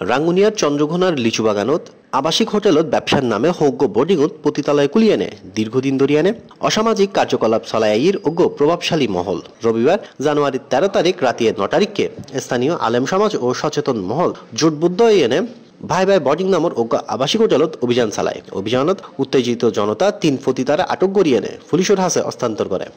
রাঙ্গুনিয়ার চন্দ্রঘোনার লিচু বাগানত আবাসিক হোটেলত ব্যবসার নামে হোগ্য বোর্ডিংত পতিতালয় কুলিয়েনে দীর্ঘদিন ধরিয়ানে অসামাজিক কার্যকলাপ চলাইয়ের অজ্ঞ প্রভাবশালী মহল রবিবার জানুয়ারির 13 তারিখ রাতে 9 তারিখকে স্থানীয় আলেম সমাজ ও সচেতন মহল জোটবুদ্ধ এনে ভাই ভাই বোর্ডিং নামের অজ্ঞ আবাসিক হোটেলত অভিযান চালায়। অভিযানত উত্তেজিত জনতা 3 পতিতারা আটক করিয়ে এনে পুলিশের হাতে হস্তান্তর করে।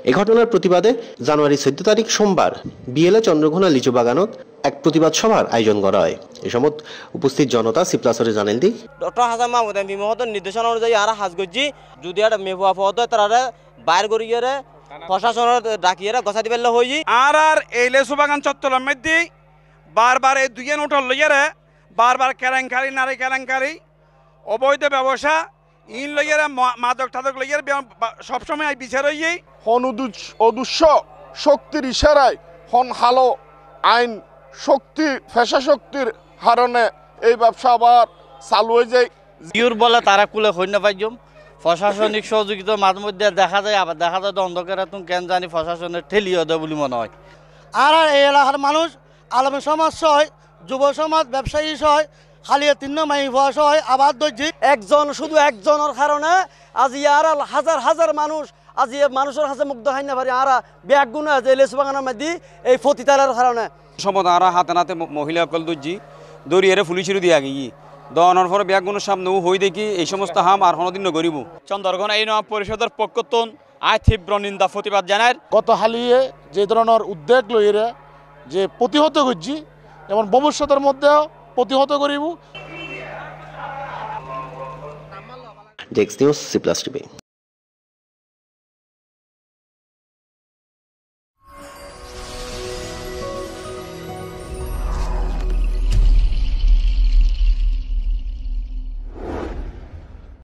এই ঘটনার প্রতিবাদে জানুয়ারি 14 তারিখ সোমবার বিএলএ চন্দ্রঘোনা লিচু বাগানত এক প্রতিবাদ সভার আয়োজন করা হয়। এই সময় উপস্থিত জনতা সিপ্লাসরে জানেন the doctor Hasan Mahmud MP মহোদয়ের নির্দেশনা অনুযায়ী আর হাজ গজি যদি আর মেহুয়া পদ তারা বাইর করিয়ে প্রশাসনের ডাকিয়ে গছা দিবে হই আর এই লেচু বাগান চত্বরের মধ্যে বারবার এই দুই নোটল লইয়ারে বারবার কেলেঙ্কারি নারী কেলেঙ্কারি অবৈধ ব্যবসা ইন লইয়ারে মাদক টাদক লইয়ারে সবসময় বিচার হইয়ে অদৃশ্য শক্তির ইশারায় হন হালো আইন শক্তি ফেসা শক্তির হারণে এই ব্যবসা আবার চালু হয়ে যায়। ইউর বলে তারা কুলে হই না পাইজম প্রশাসনিক সহযোগিতা মাঝে মধ্যে দেখা যায়, আবার দেখা যায় অন্ধকারে তুমি কেন জানি প্রশাসনের ঠেলিয়ে দেয় বলে মনে হয়। আর এই এলাকার মানুষ আলম সমাজ সহ যুব সমাজ ব্যবসায়ী সহ খালিয়া 3 মাই হওয়া সহ আবাদ দর্জি শুধু একজনের কারণে আজ ইয়ার হাজার হাজার মানুষ আজ মানুষের কাছে মুগ্ধ হয় না পারে। আর ব্যাগ গুণ আছে লেচু বাগানের মধ্যে এই ফতিতালার কারণে সমত আর হাতে নাতে মহিলা অকল দর্জি দরিয়ারে পুলিশের দিয়া গিয়ে দনের পরে ব্যাগগুলোর সামনে হই দেখি এই সমস্ত হাম আর কোনোদিন গরিব চন্দ্রঘোনা ইউনিয়ন পরিষদের পক্ষতন আয় তীব্র নিন্দা প্রতিবাদ জানায়। গত হালিয়ে যে ধরনের উদ্যোগ লইরে যে প্রতিহত করছি যেমন ভবিষ্যতের মধ্যেও প্রতিহত করিব। Desk news C plus TV.